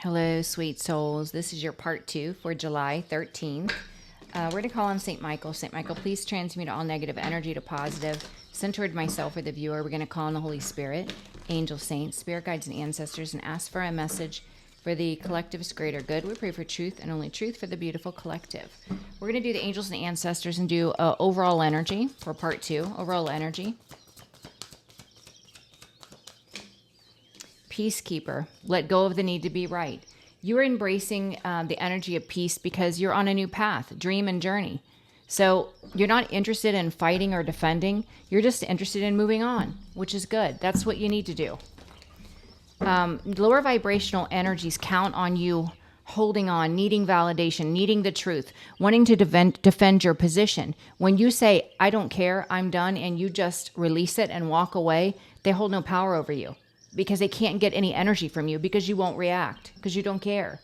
Hello, sweet souls. This is your part 2 for July 13th. We're going to call on St. Michael. St. Michael, please transmute all negative energy to positive. Send toward myself or the viewer. We're going to call on the Holy Spirit, angel saints, spirit guides, and ancestors, and ask for a message for the collective's greater good. We pray for truth and only truth for the beautiful collective. We're going to do the angels and ancestors and do overall energy for part 2, overall energy. Peacekeeper, let go of the need to be right. You are embracing the energy of peace because you're on a new path, dream and journey. So you're not interested in fighting or defending. You're just interested in moving on, which is good. That's what you need to do. Lower vibrational energies count on you holding on, needing validation, needing the truth, wanting to defend your position. When you say, I don't care, I'm done, and you just release it and walk away, they hold no power over you, because they can't get any energy from you because you won't react, because you don't care.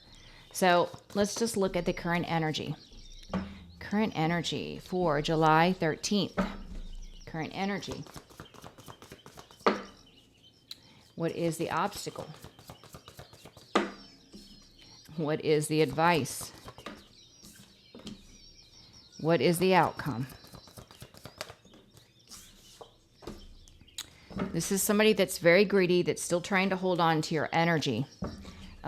So let's just look at the current energy. Current energy for July 13th. Current energy. What is the obstacle? What is the advice? What is the outcome? This is somebody that's very greedy, that's still trying to hold on to your energy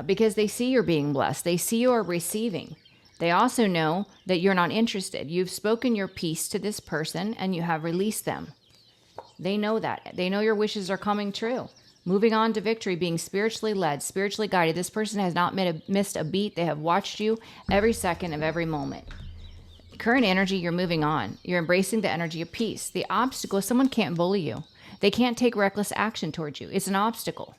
because they see you're being blessed. They see you are receiving. They also know that you're not interested. You've spoken your piece to this person and you have released them. They know that. They know your wishes are coming true. Moving on to victory, being spiritually led, spiritually guided. This person has not missed a beat. They have watched you every second of every moment. Current energy, you're moving on. You're embracing the energy of peace. The obstacle is someone can't bully you. They can't take reckless action towards you. It's an obstacle.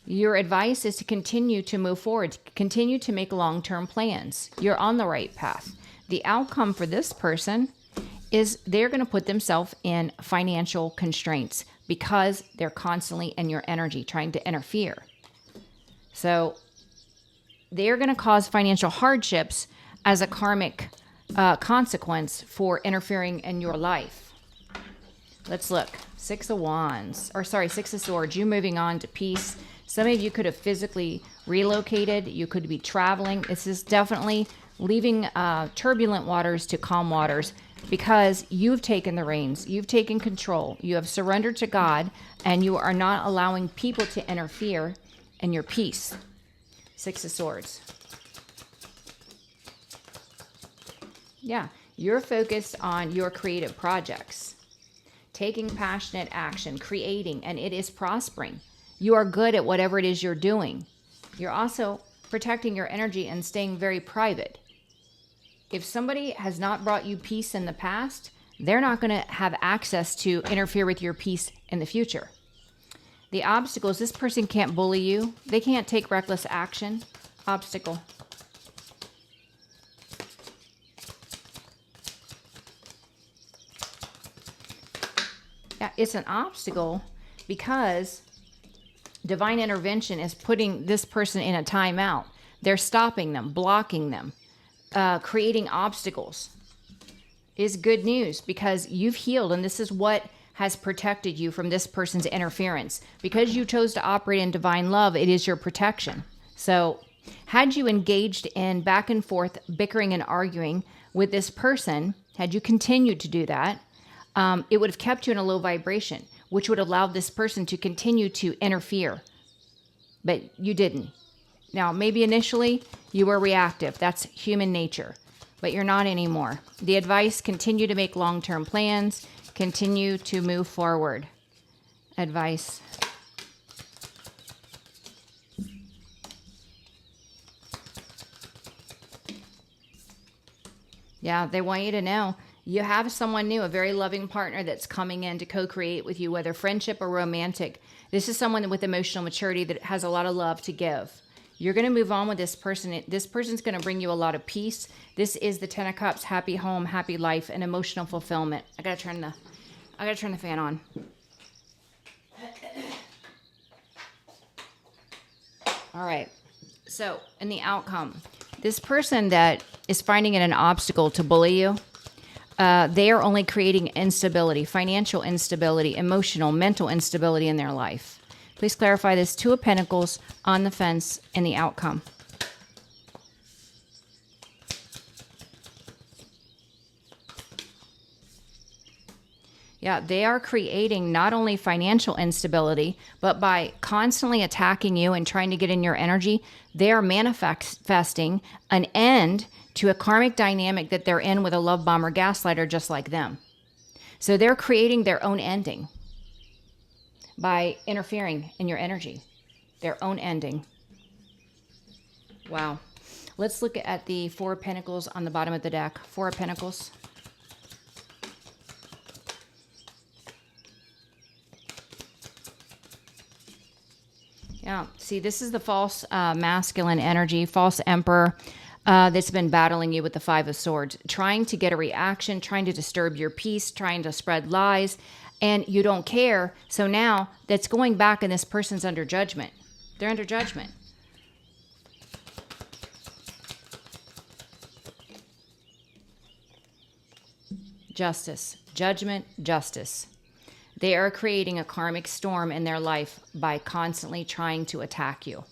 Your advice is to continue to move forward, continue to make long-term plans. You're on the right path. The outcome for this person is they're going to put themselves in financial constraints because they're constantly in your energy trying to interfere. So they're going to cause financial hardships as a karmic consequence for interfering in your life. Let's look. Six of Swords. You moving on to peace. Some of you could have physically relocated. You could be traveling. This is definitely leaving turbulent waters to calm waters because you've taken the reins. You've taken control. You have surrendered to God, and you are not allowing people to interfere in your peace. Six of Swords. Yeah, you're focused on your creative projects. Taking passionate action, creating, and it is prospering. You are good at whatever it is you're doing. You're also protecting your energy and staying very private. If somebody has not brought you peace in the past, they're not going to have access to interfere with your peace in the future. The obstacles, this person can't bully you. They can't take reckless action. Obstacle. Yeah, it's an obstacle because divine intervention is putting this person in a timeout. They're stopping them, blocking them, creating obstacles. Is good news because you've healed, and this is what has protected you from this person's interference. Because you chose to operate in divine love, it is your protection. So had you engaged in back and forth bickering and arguing with this person, had you continued to do that, it would have kept you in a low vibration, which would allow this person to continue to interfere. But you didn't. Now, maybe initially you were reactive. That's human nature. But you're not anymore. The advice, continue to make long-term plans. Continue to move forward. Advice. Yeah, they want you to know. You have someone new, a very loving partner that's coming in to co-create with you, whether friendship or romantic. This is someone with emotional maturity that has a lot of love to give. You're going to move on with this person. This person's going to bring you a lot of peace. This is the Ten of Cups, happy home, happy life, and emotional fulfillment. I got to turn the fan on. All right. So, in the outcome, this person that is finding it an obstacle to bully you, they are only creating instability, financial instability, emotional, mental instability in their life. Please clarify this Two of Pentacles on the fence and the outcome. Yeah, they are creating not only financial instability, but by constantly attacking you and trying to get in your energy, they are manifesting an end to a karmic dynamic that they're in with a love bomber gaslighter just like them. So they're creating their own ending by interfering in your energy. Their own ending. Wow. Let's look at the Four of Pentacles on the bottom of the deck. Four of Pentacles. Yeah, see, this is the false masculine energy, false emperor that's been battling you with the Five of Swords, trying to get a reaction, trying to disturb your peace, trying to spread lies, and you don't care. So now that's going back and this person's under judgment. They're under judgment. Justice, judgment, justice. They are creating a karmic storm in their life by constantly trying to attack you.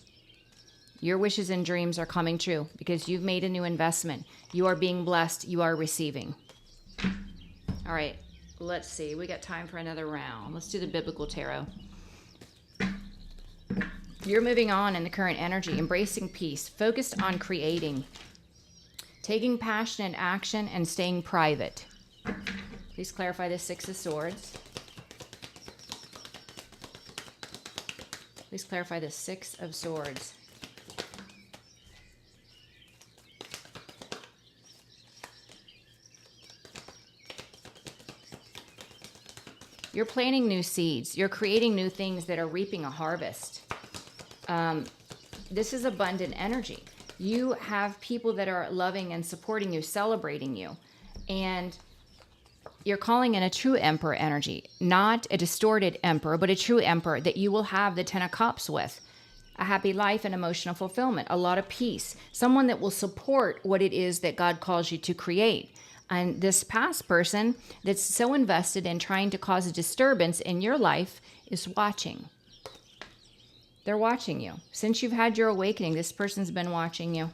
Your wishes and dreams are coming true because you've made a new investment. You are being blessed. You are receiving. All right, let's see. We got time for another round. Let's do the biblical tarot. You're moving on in the current energy, embracing peace, focused on creating, taking passionate action, and staying private. Please clarify the Six of Swords. Please clarify the Six of Swords. You're planting new seeds. You're creating new things that are reaping a harvest. This is abundant energy. You have people that are loving and supporting you, celebrating you. And you're calling in a true emperor energy, not a distorted emperor, but a true emperor that you will have the Ten of Cups with. A happy life and emotional fulfillment, a lot of peace, someone that will support what it is that God calls you to create. And this past person that's so invested in trying to cause a disturbance in your life is watching. They're watching you. Since you've had your awakening, this person's been watching you.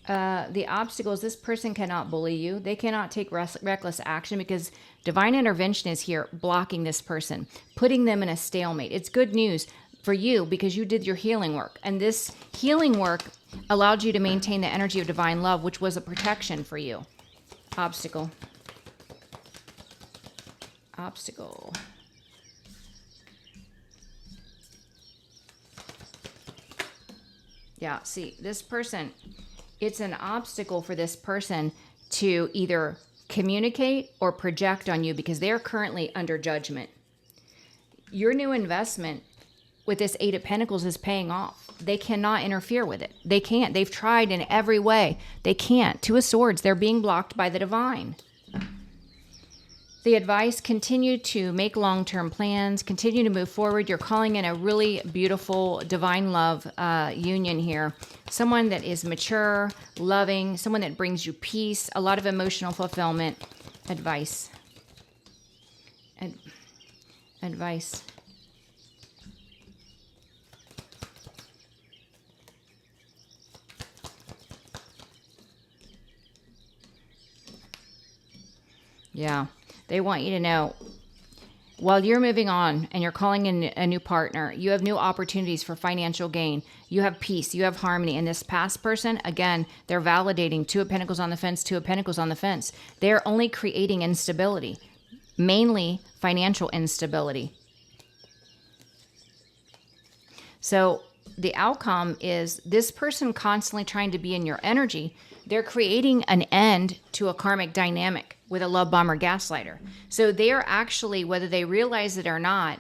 The obstacles, this person cannot bully you. They cannot take reckless action because divine intervention is here blocking this person, putting them in a stalemate. It's good news for you because you did your healing work. And this healing work allowed you to maintain the energy of divine love, which was a protection for you. Obstacle. Obstacle. Yeah, see, this person, it's an obstacle for this person to either communicate or project on you because they're currently under judgment. Your new investment with this Eight of Pentacles is paying off. They cannot interfere with it. They can't. They've tried in every way. They can't. Two of Swords, they're being blocked by the divine. The advice, continue to make long-term plans, continue to move forward. You're calling in a really beautiful divine love union here. Someone that is mature, loving, someone that brings you peace, a lot of emotional fulfillment. Advice. Advice. Yeah. They want you to know, while you're moving on and you're calling in a new partner, you have new opportunities for financial gain. You have peace. You have harmony. And this past person, again, they're validating Two of Pentacles on the fence, Two of Pentacles on the fence. They're only creating instability, mainly financial instability. So the outcome is this person constantly trying to be in your energy. They're creating an end to a karmic dynamic with a love bomber gaslighter. So they are actually, whether they realize it or not,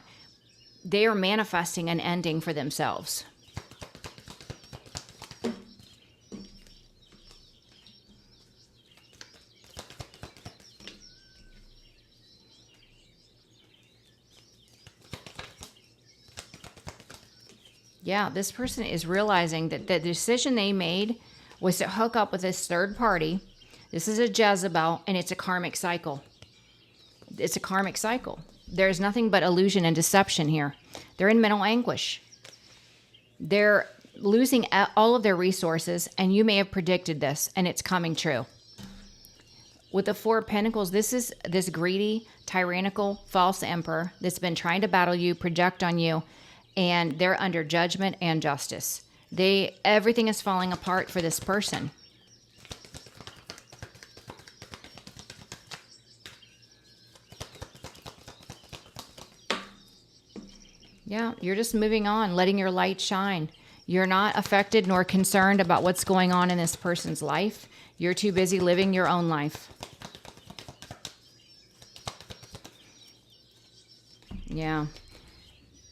they are manifesting an ending for themselves. Yeah, this person is realizing that the decision they made was to hook up with this third party. This is a Jezebel, and it's a karmic cycle. It's a karmic cycle. There's nothing but illusion and deception here. They're in mental anguish. They're losing all of their resources, and you may have predicted this, and it's coming true. With the Four of Pentacles, this is this greedy, tyrannical, false emperor that's been trying to battle you, project on you, and they're under judgment and justice. Everything is falling apart for this person. Yeah, you're just moving on, letting your light shine. You're not affected nor concerned about what's going on in this person's life. You're too busy living your own life. Yeah.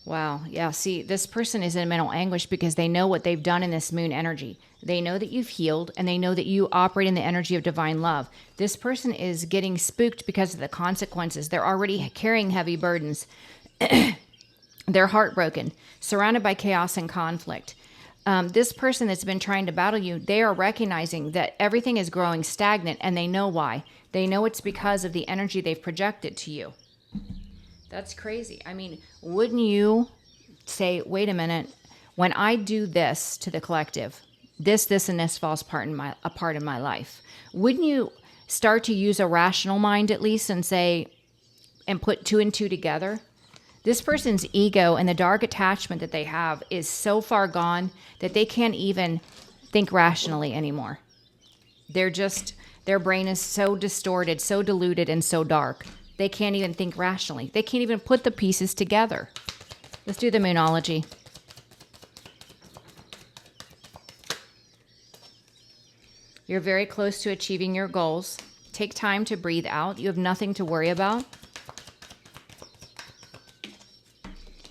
Wow. Yeah. See, this person is in mental anguish because they know what they've done in this moon energy. They know that you've healed, and they know that you operate in the energy of divine love. This person is getting spooked because of the consequences. They're already carrying heavy burdens. They're heartbroken, surrounded by chaos and conflict. This person that's been trying to battle you, they are recognizing that everything is growing stagnant, and they know why. They know it's because of the energy they've projected to you. That's crazy. I mean, wouldn't you say, wait a minute, when I do this to the collective, this, and this falls apart in my life, wouldn't you start to use a rational mind at least and say, and put two and two together? This person's ego and the dark attachment that they have is so far gone that they can't even think rationally anymore. Their brain is so distorted, so diluted, and so dark. They can't even think rationally. They can't even put the pieces together. Let's do the Moonology. You're very close to achieving your goals. Take time to breathe out. You have nothing to worry about.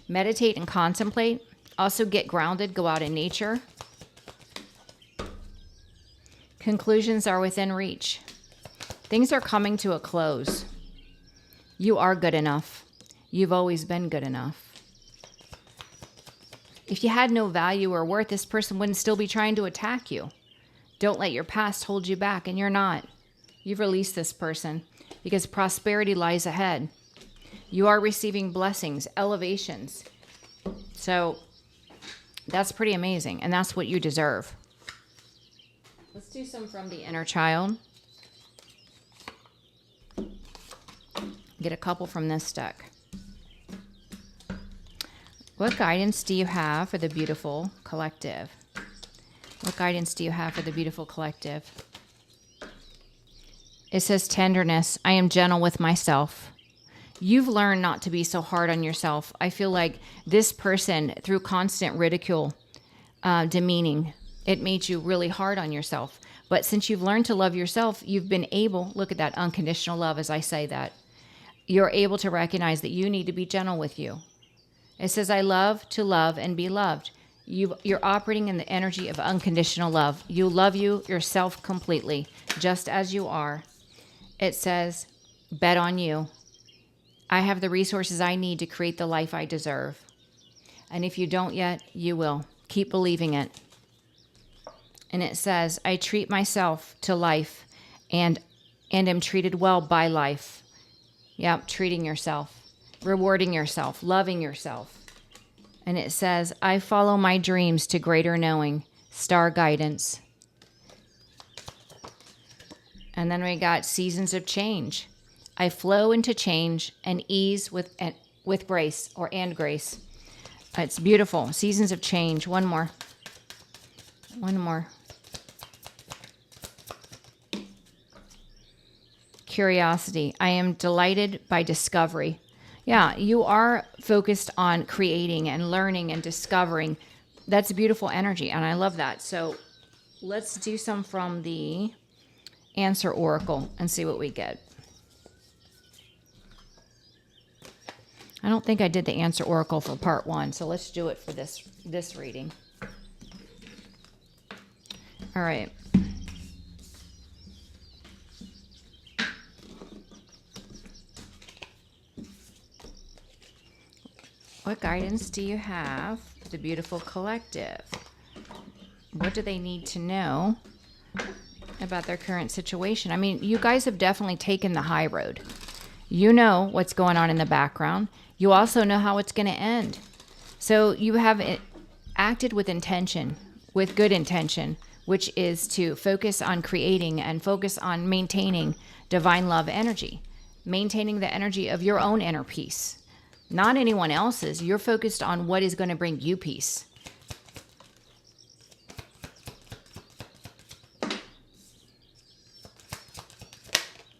Meditate and contemplate. Also get grounded. Go out in nature. Conclusions are within reach. Things are coming to a close. You are good enough. You've always been good enough. If you had no value or worth, this person wouldn't still be trying to attack you. Don't let your past hold you back, and you're not. You've released this person because prosperity lies ahead. You are receiving blessings, elevations. So that's pretty amazing, and that's what you deserve. Let's do some from the inner child. Get a couple from this deck. What guidance do you have for the beautiful collective? What guidance do you have for the beautiful collective? It says tenderness. I am gentle with myself. You've learned not to be so hard on yourself. I feel like this person, through constant ridicule, demeaning, it made you really hard on yourself. But since you've learned to love yourself, you've been able, look at that unconditional love as I say that, you're able to recognize that you need to be gentle with you. It says, I love to love and be loved. You're operating in the energy of unconditional love. You love yourself completely, just as you are. It says, bet on you. I have the resources I need to create the life I deserve. And if you don't yet, you will. Keep believing it. And it says, I treat myself to life and am treated well by life. Yep, treating yourself, rewarding yourself, loving yourself. And it says, I follow my dreams to greater knowing, star guidance. And then we got seasons of change. I flow into change and ease with grace and grace. It's beautiful. Seasons of change. One more. Curiosity. I am delighted by discovery. Yeah, you are focused on creating and learning and discovering. That's beautiful energy, and I love that. So let's do some from the Answer Oracle and see what we get. I don't think I did the Answer Oracle for part 1, so let's do it for this reading. All right. What guidance do you have for the beautiful collective? What do they need to know about their current situation? I mean, you guys have definitely taken the high road. You know what's going on in the background. You also know how it's going to end. So you have acted with intention, with good intention, which is to focus on creating and focus on maintaining divine love energy, maintaining the energy of your own inner peace, not anyone else's. You're focused on what is going to bring you peace.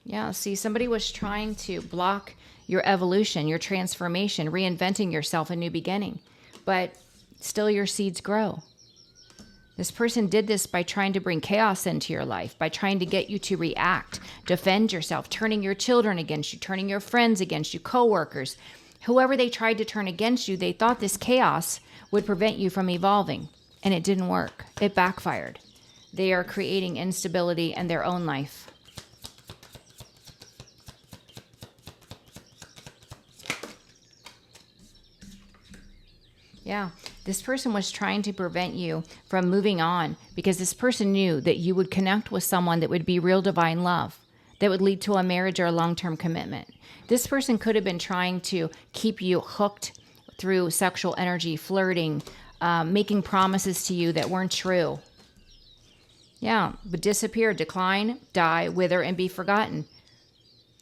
Yeah, see, somebody was trying to block your evolution, your transformation, reinventing yourself, a new beginning, but still your seeds grow. This person did this by trying to bring chaos into your life, by trying to get you to react, defend yourself, turning your children against you, turning your friends against you, coworkers. Whoever they tried to turn against you, they thought this chaos would prevent you from evolving, and it didn't work. It backfired. They are creating instability in their own life. Yeah, this person was trying to prevent you from moving on because this person knew that you would connect with someone that would be real divine love, that would lead to a marriage or a long-term commitment. This person could have been trying to keep you hooked through sexual energy, flirting, making promises to you that weren't true. Yeah, but disappear, decline, die, wither, and be forgotten.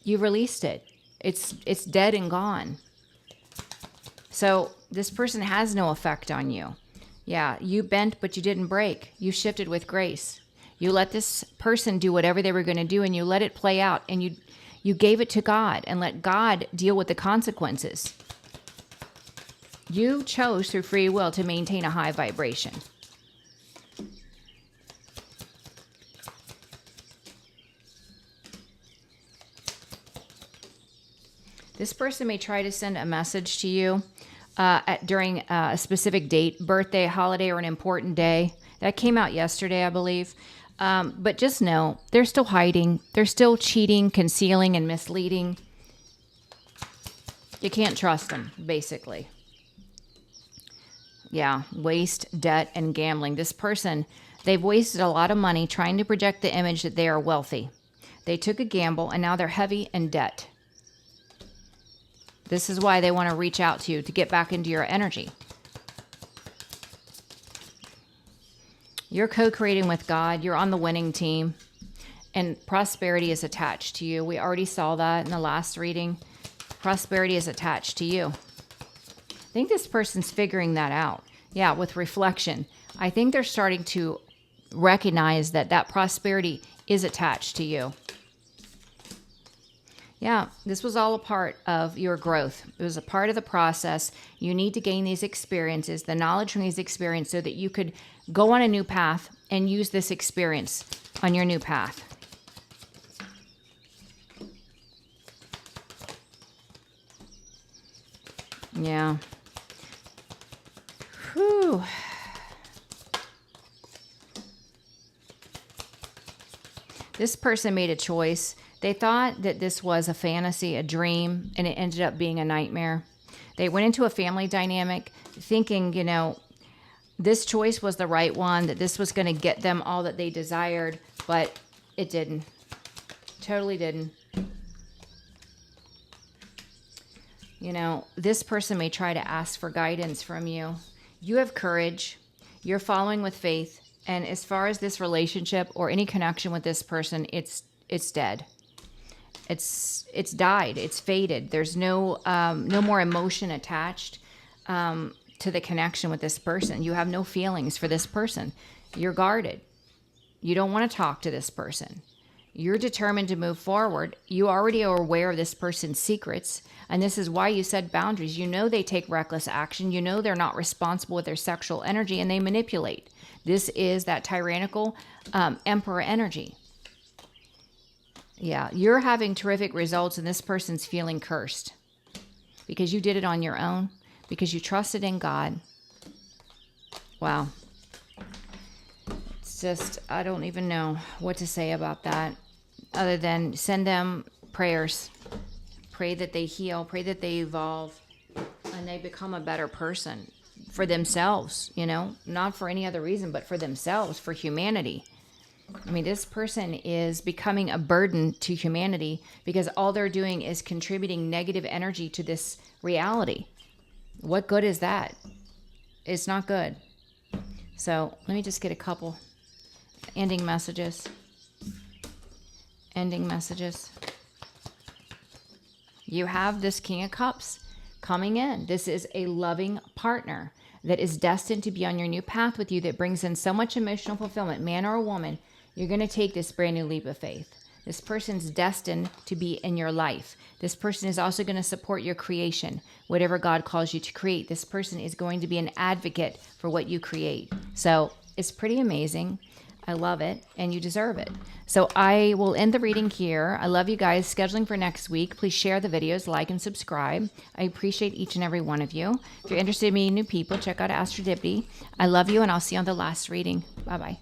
You released it. It's dead and gone. So this person has no effect on you. Yeah, you bent, but you didn't break. You shifted with grace. You let this person do whatever they were going to do, and you let it play out, and you gave it to God and let God deal with the consequences. You chose through free will to maintain a high vibration. This person may try to send a message to you during a specific date, birthday, holiday, or an important day. That came out yesterday, I believe. But just know, they're still hiding. They're still cheating, concealing, and misleading. You can't trust them, basically. Yeah, waste, debt, and gambling. This person, they've wasted a lot of money trying to project the image that they are wealthy. They took a gamble, and now they're heavy in debt. This is why they want to reach out to you to get back into your energy. You're co-creating with God. You're on the winning team. And prosperity is attached to you. We already saw that in the last reading. Prosperity is attached to you. I think this person's figuring that out. Yeah, with reflection. I think they're starting to recognize that that prosperity is attached to you. Yeah, this was all a part of your growth. It was a part of the process. You need to gain these experiences, the knowledge from these experiences, so that you could go on a new path and use this experience on your new path. Yeah. Whew. This person made a choice. They thought that this was a fantasy, a dream, and it ended up being a nightmare. They went into a family dynamic thinking, this choice was the right one, that this was going to get them all that they desired, but it didn't. Totally didn't. This person may try to ask for guidance from you. You have courage. You're following with faith. And as far as this relationship or any connection with this person, it's dead. It's died. It's faded. There's no more emotion attached to the connection with this person. You have no feelings for this person. You're guarded. You don't want to talk to this person. You're determined to move forward. You already are aware of this person's secrets, and this is why you set boundaries. You know they take reckless action. You know they're not responsible with their sexual energy, and they manipulate. This is that tyrannical emperor energy. Yeah, you're having terrific results, and this person's feeling cursed because you did it on your own, because you trusted in God. Wow. It's just, I don't even know what to say about that other than send them prayers. Pray that they heal, pray that they evolve, and they become a better person for themselves, not for any other reason, but for themselves, for humanity. I mean, this person is becoming a burden to humanity because all they're doing is contributing negative energy to this reality. What good is that? it's not good. So let me just get a couple ending messages. Ending messages. You have this King of Cups coming in. This is a loving partner that is destined to be on your new path with you, that brings in so much emotional fulfillment, man or a woman. You're going to take this brand new leap of faith. This person's destined to be in your life. This person is also going to support your creation, whatever God calls you to create. This person is going to be an advocate for what you create. So it's pretty amazing. I love it, and you deserve it. So I will end the reading here. I love you guys. Scheduling for next week. Please share the videos, like, and subscribe. I appreciate each and every one of you. If you're interested in meeting new people, check out Astro Divinity. I love you, and I'll see you on the last reading. Bye-bye.